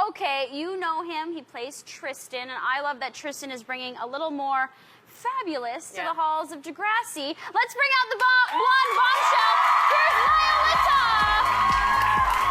Okay, you know him. He plays Tristan, and I love that Tristan is bringing a little more fabulous to the halls of Degrassi. Let's bring out the blonde bombshell. Here's Lyle Lettau.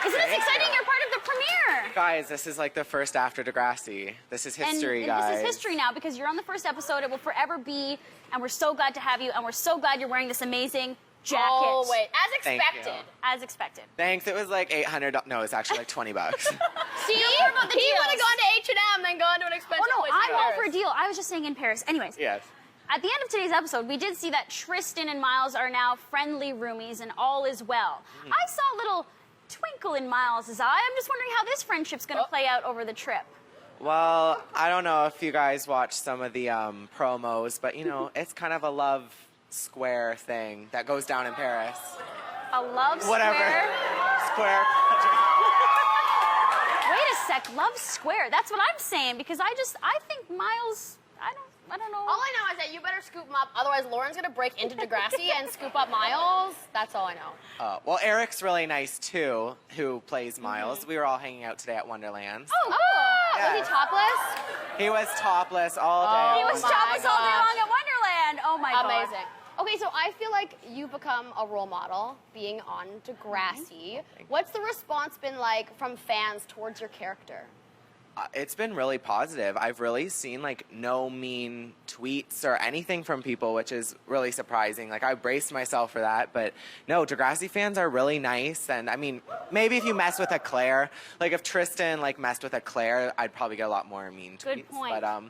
Isn't this exciting? You're part of the premiere. Guys, this is like the first after Degrassi. This is history, guys. This is history now because you're on the first episode. It will forever be, and we're so glad to have you, and we're so glad you're wearing this amazing jacket. Oh, wait. As expected. As expected. Thanks. It was like $800. No, it's actually like 20 bucks. See? He would have gone to H&M, then gone to an expensive place. Oh, no, I'm all for a deal. I was just saying in Paris. Anyways. Yes. At the end of today's episode, we did see that Tristan and Miles are now friendly roomies, and all is well. I saw a little twinkle in Miles' eye. I'm just wondering how this friendship's going to play out over the trip. Well, I don't know if you guys watched some of the promos, but, you know, it's kind of a love square thing that goes down in Paris. A love Whatever. square? Square. Wait a sec, love square. That's what I'm saying, because I think Miles, I don't know. All I know is that you better scoop him up, otherwise Lauren's gonna break into Degrassi and scoop up Miles. That's all I know. Well, Eric's really nice, too, who plays Miles. We were all hanging out today at Wonderland. Oh, cool. Yeah. Was he topless? He was topless all day. He was topless all day long at Wonderland. Oh, my God. Amazing. Okay, so I feel like you've become a role model being on Degrassi. What's the response been like from fans towards your character? It's been really positive. I've really seen like no mean tweets or anything from people, which is really surprising. Like I braced myself for that, but no, Degrassi fans are really nice. And I mean, maybe if you mess with a Claire, like if Tristan like messed with a Claire, I'd probably get a lot more mean tweets. Good point. But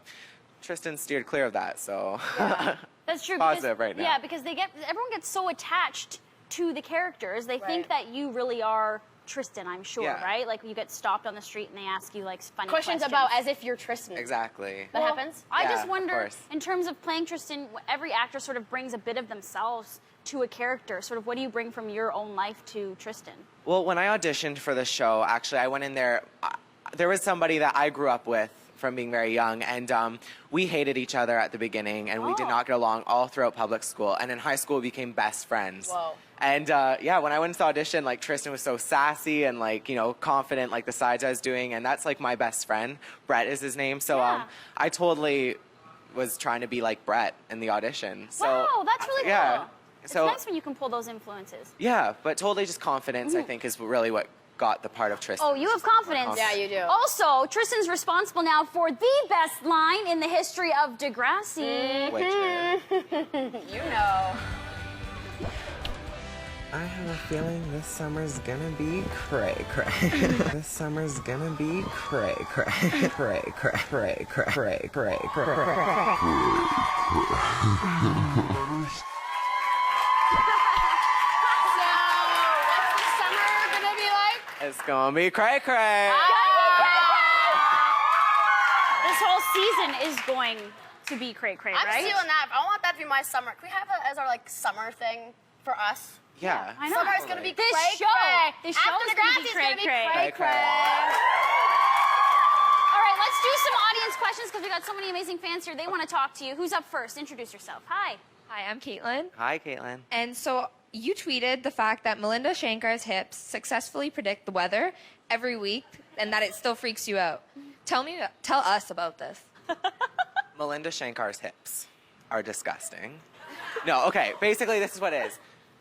Tristan steered clear of that, so Yeah. That's true. Positive right now. Yeah, because everyone gets so attached to the characters. They think that you really are Tristan, I'm sure, right? Like you get stopped on the street and they ask you like funny questions about as if you're Tristan. Exactly. That happens? I just wonder, in terms of playing Tristan, every actor sort of brings a bit of themselves to a character. Sort of what do you bring from your own life to Tristan? Well, when I auditioned for the show, actually, I went in there. There was somebody that I grew up with from being very young, and we hated each other at the beginning, and we did not get along all throughout public school. And in high school, we became best friends. Whoa. And yeah, when I went to audition, like Tristan was so sassy and like, you know, confident, like the sides I was doing, and that's like my best friend. Brett is his name. So I totally was trying to be like Brett in the audition. So, wow, that's really cool. It's so, nice when you can pull those influences. Yeah, but totally just confidence, I think, is really what got the part of Tristan. Oh, you have confidence. Yeah, you do. Also, Tristan's responsible now for the best line in the history of Degrassi. You know. I have a feeling this summer's gonna be cray-cray. This summer's gonna be cray-cray. Cray-cray. Cray-cray. Cray-cray. It's gonna be cray-cray. This whole season is going to be cray-cray, right? I'm feeling that. I want that to be my summer. Can we have that as our like summer thing for us? Yeah. I know. Summer's gonna be This cray-cray. show is After gonna be Degrassi's gonna be cray-cray. cray-cray. All right, let's do some audience questions because we got so many amazing fans here. They want to talk to you. Who's up first? Introduce yourself. Hi. Hi, I'm Caitlin. Hi, Caitlin. And so you tweeted the fact that Melinda Shankar's hips successfully predict the weather every week and that it still freaks you out. Tell us about this. Melinda Shankar's hips are disgusting. No, okay, basically this is what it is.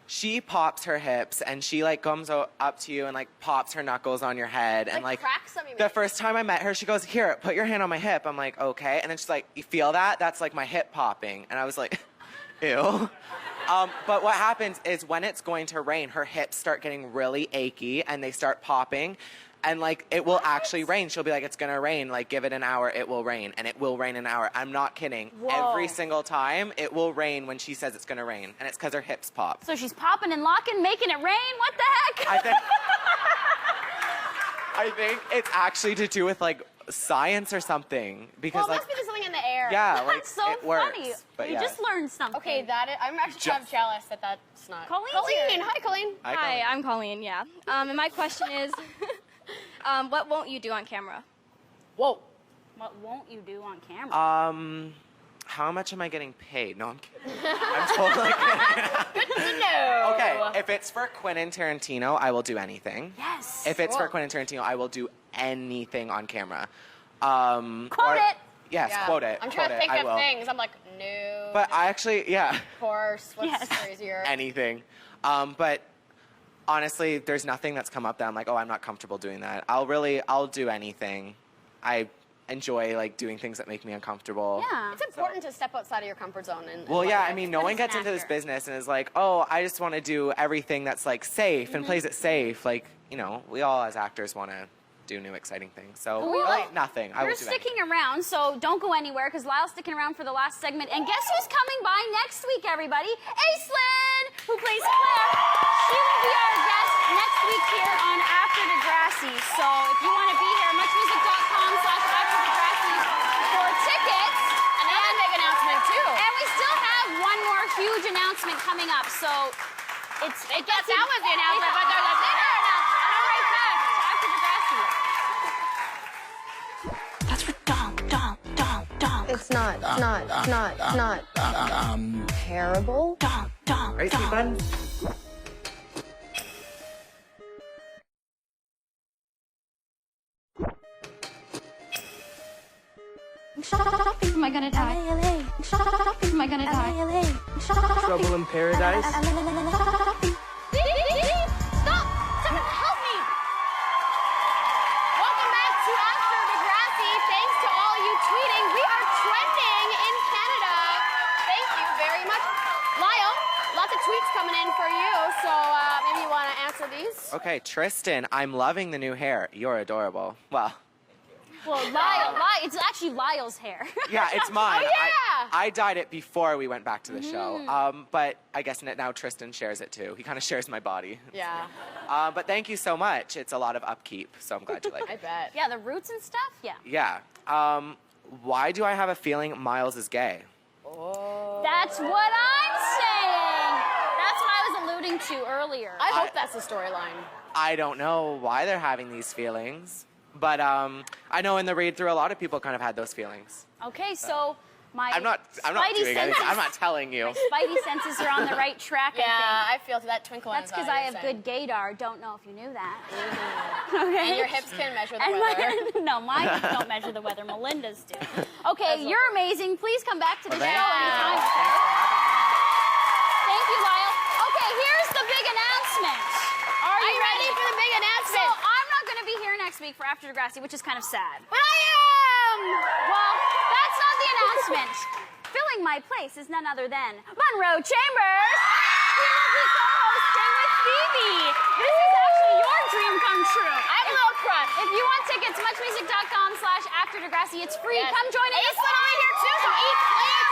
She pops her hips and she like comes up to you and like pops her knuckles on your head and like cracks them, you the mean? first time I met her, she goes, "Here, put your hand on my hip." I'm like, "Okay." And then she's like, "You feel that? That's like my hip popping." And I was like, ew. But what happens is when it's going to rain, her hips start getting really achy and they start popping. And like, it will actually rain. She'll be like, "It's gonna rain, like give it an hour, it will rain." And it will rain an hour. I'm not kidding. Whoa. Every single time, it will rain when she says it's gonna rain. And it's because her hips pop. So she's popping and locking, making it rain? What the heck? I think it's actually to do with like science or something. Because Well, it like, must be something in the air. yeah, like That's so it works. funny. But You yeah. just learned something. Okay, I'm actually kind of jealous that that's not. Colleen's Colleen, here. hi Colleen. Hi, Hi, Colleen. I'm Colleen, yeah. And my question is, What won't you do on camera? Whoa. What won't you do on camera? How much am I getting paid? No, I'm kidding. I'm totally kidding. No. Okay, if it's for Quentin Tarantino, I will do anything. Yes. If it's for Quentin Tarantino, I will do anything on camera. Quote it. Yes, Yeah. quote it. I'm trying to quote it, think I of will. things. I'm like, no. But I actually, yeah, Of course. What's Yes. crazier? anything. But honestly, there's nothing that's come up that I'm like, oh, I'm not comfortable doing that. I'll do anything. I enjoy like doing things that make me uncomfortable. Yeah. It's important to step outside of your comfort zone. And Well, yeah, life. I mean, no But one as gets an into this actor. business and is like, oh, I just want to do everything that's like safe and plays it safe. Like, you know, we all as actors want to do new exciting things. So really nothing. I You're will do sticking around, so don't go anywhere because Lyle's sticking around for the last segment. And guess who's coming by next week, everybody? Aislinn, who plays Claire. She will be our guest next week here on After Degrassi. So if you want to be here, muchmusic.com/AfterDegrassi for tickets. Another big announcement too. And we still have one more huge announcement coming up. So That was the announcement, but there's a bigger announcement. Come right back to After Degrassi. It's not terrible. Right, Steve Buttons? Am I gonna die? Am I gonna die? Trouble in Paradise? Stop! Someone help me! Welcome back to After Degrassi. Thanks to all you tweeting. We are trending in Canada. Thank you very much. Lyle, lots of tweets coming in for you, so maybe you want to answer these? Okay, Tristan, I'm loving the new hair. You're adorable. Well, Well, Lyle, it's actually Lyle's hair. yeah, it's mine. Oh, yeah! I dyed it before we went back to the show. But I guess now Tristan shares it too. He kind of shares my body. Yeah, But thank you so much. It's a lot of upkeep, so I'm glad you like I it. bet. Yeah, the roots and stuff? Yeah. Yeah. Why do I have a feeling Miles is gay? That's what I'm saying. That's what I was alluding to earlier. I hope that's the storyline. I don't know why they're having these feelings. But I know in the read through, a lot of people kind of had those feelings. Okay, so my I'm not Spidey doing anything. senses- I'm not telling you. My Spidey senses are on the right track, Yeah, I I feel that twinkle in think. That's his because eye, I have you're good gaydar. Don't know if you knew that. saying. Okay. And your hips can measure the And weather. no, mine don't measure the weather. Melinda's do. Okay, you're amazing. Please come back to the show Thank you. anytime. Thanks for having me. Thank you, Lyle. Okay, here's the big announcement. Are Are you you ready for the big So announcement? I'm not going to be here next week for After Degrassi, which is kind of sad. But I am! Well, that's not the announcement. Filling my place is none other than Monroe Chambers. He will be co-hosting with Phoebe. This is actually your dream come true. I have a little crush. If you want tickets, muchmusic.com/AfterDegrassi. It's free. Yes. Come join us. Ace went over here too, so eat clean.